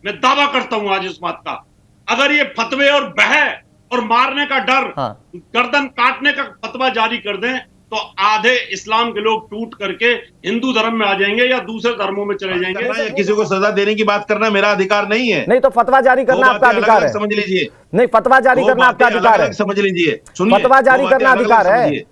मैं दावा करता हूं आज इस बात का। अगर ये फतवे और बह और मारने का डर, गर्दन काटने का फतवा जारी कर दें तो आधे इस्लाम के लोग टूट करके हिंदू धर्म में आ जाएंगे या दूसरे धर्मों में चले जाएंगे। या किसी को सजा देने की बात करना मेरा अधिकार नहीं है। नहीं तो फतवा जारी करना आपका अधिकार है, समझ लीजिए। नहीं फतवा जारी करना आपका अधिकार है, समझ लीजिए। फतवा जारी करना अधिकार है।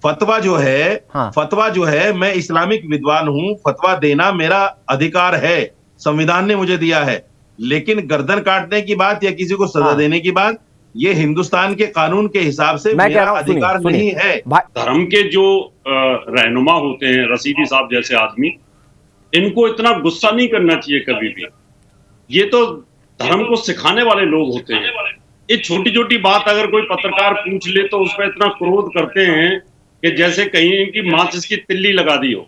फतवा जो है मैं इस्लामिक विद्वान हूं, फतवा देना मेरा अधिकार है, संविधान ने मुझे दिया है। लेकिन गर्दन काटने की बात या किसी को सजा देने की बात, ये हिंदुस्तान के कानून के हिसाब से मेरा अधिकार नहीं है। धर्म के जो रहनुमा होते हैं, रशीदी साहब जैसे आदमी, इनको इतना गुस्सा नहीं करना चाहिए कभी भी। ये तो धर्म को सिखाने वाले लोग होते हैं। ये छोटी छोटी बात अगर कोई पत्रकार पूछ ले तो उस पर इतना क्रोध करते हैं कि जैसे कहीं इनकी माचिस की तिल्ली लगा दी हो।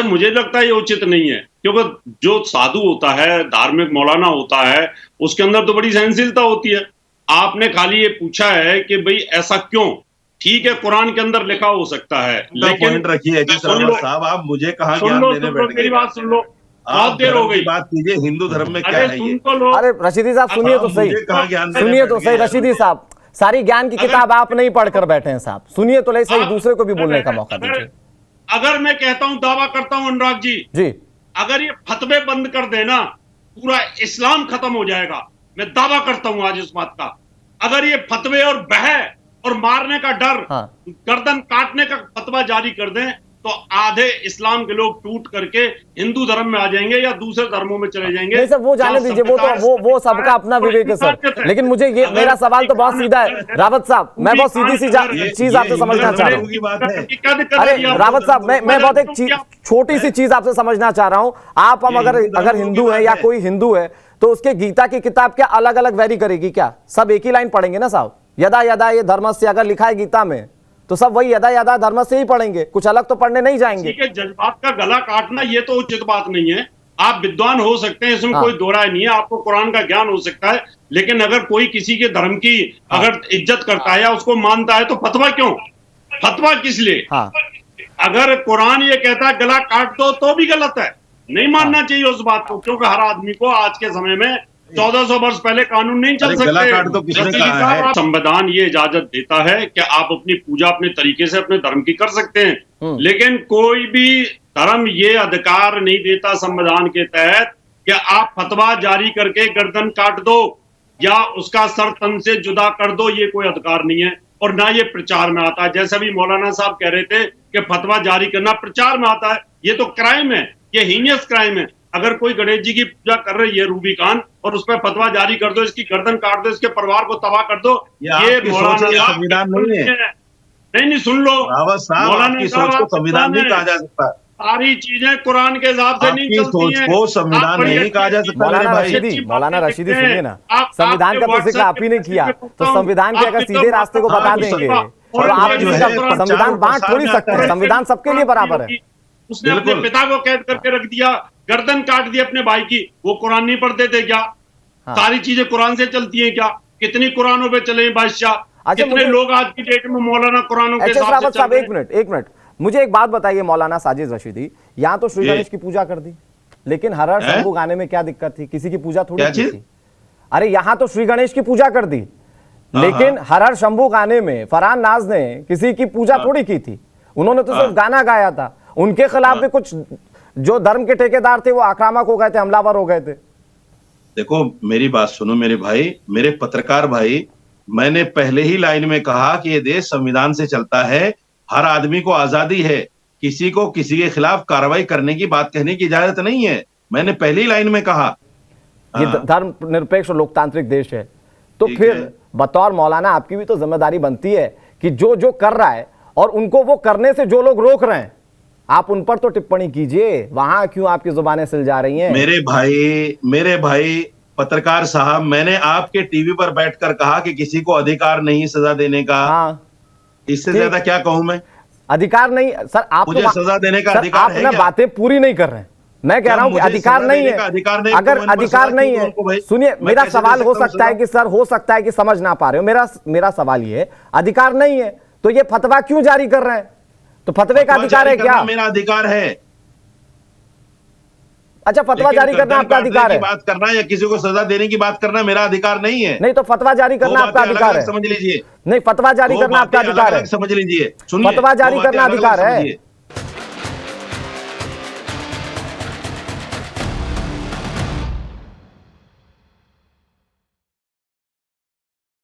मुझे लगता है ये उचित नहीं है, क्योंकि जो साधु होता है, धार्मिक मौलाना होता है, उसके अंदर तो बड़ी सहनशीलता होती है। आपने खाली ये पूछा है कि भाई ऐसा क्यों, ठीक है कुरान के अंदर लिखा हो सकता है, लेकिन रखिए साहब, आप मुझे कहाँ ज्ञान देने बैठ गए? मेरी बात सुन लो, बहुत देर हो गई। बात कीजिए हिंदू धर्म में क्या है ये? अरे रशीदी साहब सुनिए तो सही, सुनिए तो सही रशीदी साहब, सारी ज्ञान की किताब आप नहीं पढ़कर बैठे हैं साहब, सुनिए तो सही, दूसरे को भी बोलने का मौका दीजिए। अगर मैं कहता हूं, दावा करता हूं अनुराग जी, अगर ये फतवे बंद कर देना पूरा इस्लाम खत्म हो जाएगा। मैं दावा करता हूं आज इस बात का। अगर ये फतवे और बह और मारने का डर, गर्दन काटने का फतवा जारी कर दें तो आधे इस्लाम के लोग टूट करके हिंदू धर्म में आ जाएंगे या दूसरे धर्मों में चले जाएंगे। नहीं सर, वो जाने दीजिए, वो सबका अपना विवेक है सर। लेकिन मुझे ये मेरा सवाल तो बहुत सीधा है रावत साहब, मैं बहुत सीधी सी चीज आपसे समझना चाह रहा हूँ। अरे रावत साहब, मैं बहुत एक छोटी सी चीज आपसे समझना चाह रहा हूँ। आप हम अगर हिंदू है या कोई हिंदू है तो उसके गीता की किताब क्या अलग अलग वेरी करेगी क्या? सब एक ही लाइन पढ़ेंगे ना साहब, यदा यदा ये धर्मस्य अगर लिखा है गीता में तो सब वही यदा यदा धर्म से ही पढ़ेंगे, कुछ अलग तो पढ़ने नहीं जाएंगे। ठीक है, जज्बात का गला काटना ये तो उचित बात नहीं है। आप विद्वान हो सकते हैं, इसमें कोई दो राय नहीं है, आपको कुरान का ज्ञान हो सकता है, लेकिन अगर कोई किसी के धर्म की अगर इज्जत करता है या उसको मानता है तो फतवा क्यों? फतवा किस लिए? अगर कुरान ये कहता है गला काट दो तो भी गलत है, नहीं मानना चाहिए उस बात को, क्योंकि हर आदमी को आज के समय में 1400 वर्ष पहले कानून नहीं चल सकते। संविधान ये इजाजत देता है कि आप अपनी पूजा अपने तरीके से अपने धर्म की कर सकते हैं, लेकिन कोई भी धर्म ये अधिकार नहीं देता संविधान के तहत कि आप फतवा जारी करके गर्दन काट दो या उसका सर तन से जुदा कर दो। ये कोई अधिकार नहीं है और ना ये प्रचार में आता है। जैसे भी मौलाना साहब कह रहे थे कि फतवा जारी करना प्रचार में आता है, ये तो क्राइम है, ये हीनियस क्राइम है। अगर कोई गणेश जी की पूजा कर रही है रूबी खान और उस पर फतवा जारी कर दो, इसकी गर्दन काट दो, इसके परिवार को तबाह कर दो, ये संविधान नहीं है। नहीं सुन लो, मौलाना सोच को संविधान नहीं कहा जा सकता। सारी चीजें कुरान के हिसाब से नहीं चलती हैं। को संविधान नहीं कहा जा सकता। मौलाना रशीदी सुनिए ना, संविधान का तो जिक्र आप ही ने किया, तो संविधान के अगर सीधे रास्ते को बता देंगे तो आप संविधान बांट थोड़ी सकते हैं, संविधान सबके लिए बराबर है। उसने अपने पिता को कैद करके रख दिया, गर्दन काट दी अपने भाई की, वो कुरान नहीं पढ़ते थे क्या? सारी चीजें कुरान से चलती हैं क्या? कितनी कुरानों पे चले बादशाह, कितने लोग आज की डेट में मौलाना कुरानों के साथ चल रहे हैं। एक मिनट मुझे एक बात बताइए मौलाना साजिद रशीदी, यहाँ तो श्री गणेश की पूजा कर दी, लेकिन हर हर शंभू गाने में क्या दिक्कत थी? किसी की पूजा थोड़ी की थी। अरे यहाँ तो श्री गणेश की पूजा कर दी, लेकिन हर हर शंभू गाने में फरहान नाज ने किसी की पूजा थोड़ी की थी, उन्होंने तो सिर्फ गाना गाया था। उनके खिलाफ भी कुछ जो धर्म के ठेकेदार थे वो आक्रामक हो गए थे, हमलावर हो गए थे। देखो मेरी बात सुनो मेरे भाई, मेरे पत्रकार भाई, मैंने पहले ही लाइन में कहा कि ये देश संविधान से चलता है, हर आदमी को आजादी है, किसी को किसी के खिलाफ कार्रवाई करने की बात कहने की इजाजत नहीं है। मैंने पहली लाइन में कहा ये धर्म निरपेक्ष और लोकतांत्रिक देश है, तो फिर बतौर मौलाना आपकी भी तो जिम्मेदारी बनती है कि जो जो कर रहा है और उनको वो करने से जो लोग रोक रहे हैं, आप उन पर तो टिप्पणी कीजिए। वहां क्यों आपकी जुबानें सिल जा रही हैं? मेरे भाई पत्रकार साहब, मैंने आपके टीवी पर बैठकर कहा कि किसी को अधिकार नहीं सजा देने का। इससे ज्यादा क्या कहूं मैं? अधिकार नहीं सर, आप मुझे सजा देने का अधिकार है क्या? बातें पूरी नहीं कर रहे हैं। मैं कह रहा हूं कि अधिकार नहीं है। अगर अधिकार नहीं है, सुनिए मेरा सवाल हो सकता है कि सर हो सकता है कि समझ ना पा रहे हो। मेरा सवाल ये है, अधिकार नहीं है तो ये फतवा क्यों जारी कर रहे हैं? तो फतवे का अधिकार है क्या? मेरा अधिकार है। अच्छा, फतवा जारी करना आपका अधिकार है, बात करना या किसी को सजा देने की बात करना मेरा अधिकार नहीं है। नहीं तो फतवा जारी करना आपका अधिकार है, समझ लीजिए। नहीं फतवा जारी करना आपका अधिकार है, समझ लीजिए, फतवा जारी करना अधिकार है।